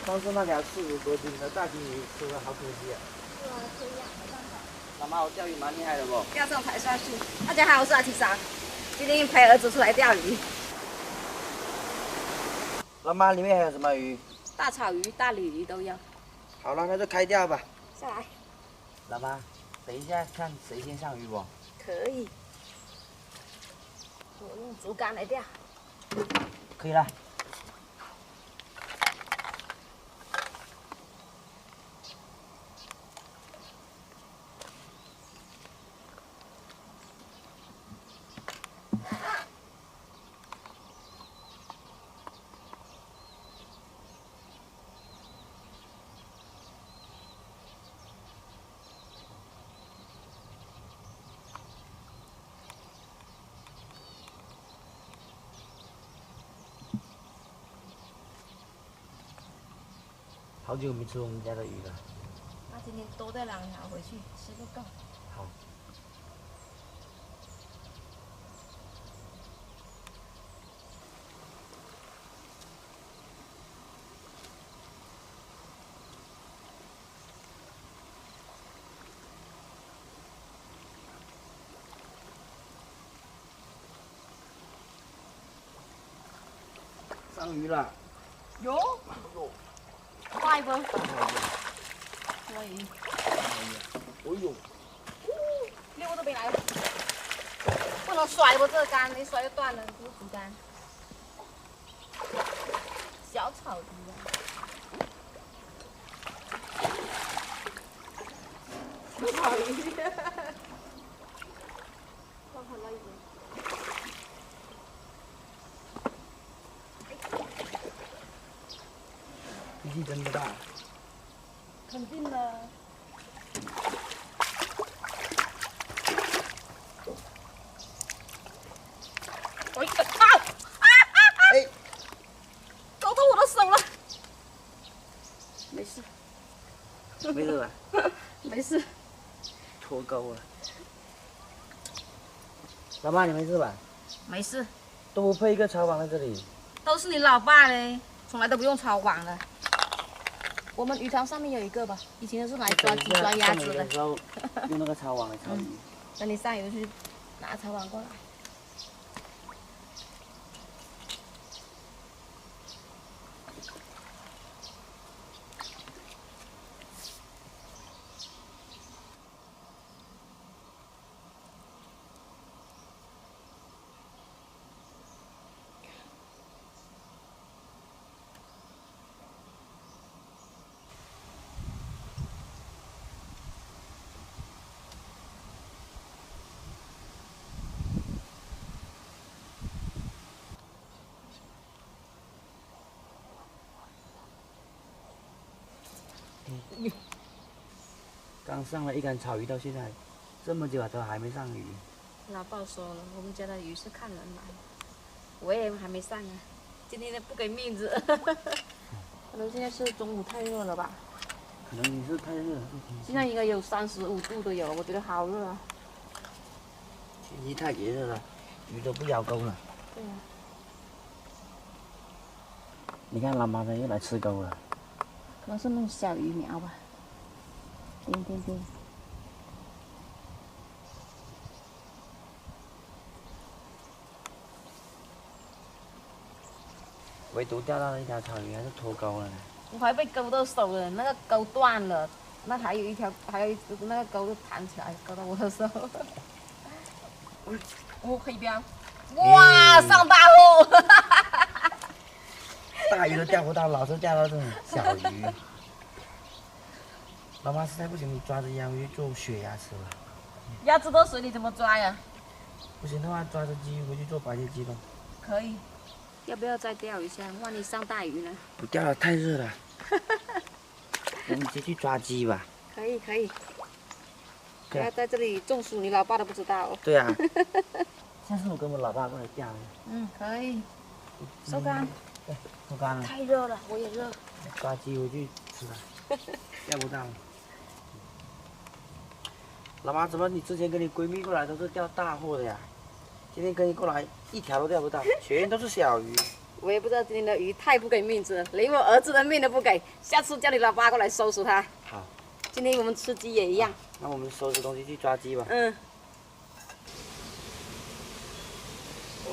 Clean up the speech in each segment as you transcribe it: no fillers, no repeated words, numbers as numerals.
上次那条40多斤的大金鱼吃了好可惜啊。是啊，可以啊，没办法。老妈，我钓鱼蛮厉害的不？钓这种才算数。大家好，我是阿提莎，今天陪儿子出来钓鱼。老妈，里面还有什么鱼？大草鱼、大鲤鱼都有。好了，那就开钓吧。下来。老妈，等一下看谁先上鱼不？可以。我用竹竿来钓。可以了。好久没吃我们家的鱼了。那今天多带2条回去，吃不够。好。上鱼了。有。快不？可以。哦呦6个都没来了。不能甩不这个竿，一甩就断了，不是竹竿。小草鱼啊。小草鱼。放很多一点。力气真的大。肯定的。哎，靠！哎，勾到我的手了。没事。没事吧？没事。脱钩了。老妈，你没事吧？没事。都不配一个抄网在这里。都是你老爸嘞，从来都不用抄网的。我们鱼塘上面有一个吧，以前都是来抓鸡、抓鸭子的。时候用那个抄网来抄鱼。等你上游去拿抄网过来。刚上了一竿草鱼，到现在这么久了都还没上鱼。老鲍说了，我们家的鱼是看人来，我也还没上啊，今天不给面子。可能现在是中午太热了吧？可能你是太热了。现在应该有35度都有，我觉得好热啊。天气太炎热了，鱼都不咬钩了。对呀。你看老妈的又来吃钩了。可能是那种小鱼苗吧。叮叮叮。唯独钓到了一条草鱼，还是脱钩了呢。我还被勾到手了，那个钩断了，那还有一条，还有那个钩弹起来，勾到我的手。哦，黑标！哇，上大货！大鱼都钓不到，老是钓到这种小鱼。老妈实在不行，你抓着腰鱼做血鸭吃了。鸭子到水里怎么抓呀？不行的话，抓着鸡回去做白切鸡咯。可以。要不要再钓一下？万一上大鱼呢？不钓了，太热了。我们直接去抓鸡吧。可以可以。不要在这里中暑，你老爸都不知道哦。对啊。下次我跟我老爸过来钓。嗯，可以。收竿。对，收竿了。太热了，我也热。抓鸡回去吃了，钓不到。老妈，怎么你之前跟你闺蜜过来都是钓大货的呀？今天跟你过来一条都钓不到，全都是小鱼。我也不知道今天的鱼太不给面子了，连我儿子的面都不给。下次叫你老爸过来收拾他。好。今天我们吃鸡也一样。那我们收拾东西去抓鸡吧。嗯。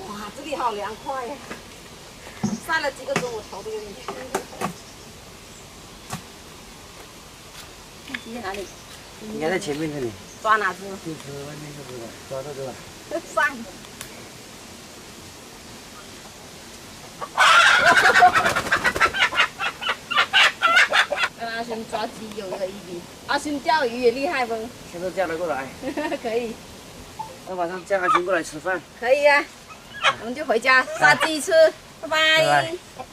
哇，这里好凉快呀！晒了几个钟，我头都有点晕。鸡在哪里？应该在前面这里。抓哪只？就是外面这个，抓到这个。上。跟阿勋抓鸡有一个一比，阿勋钓鱼也厉害不？现在叫他过来。可以。那晚上叫阿军过来吃饭。可以啊，我们就回家杀鸡吃，拜拜。拜拜。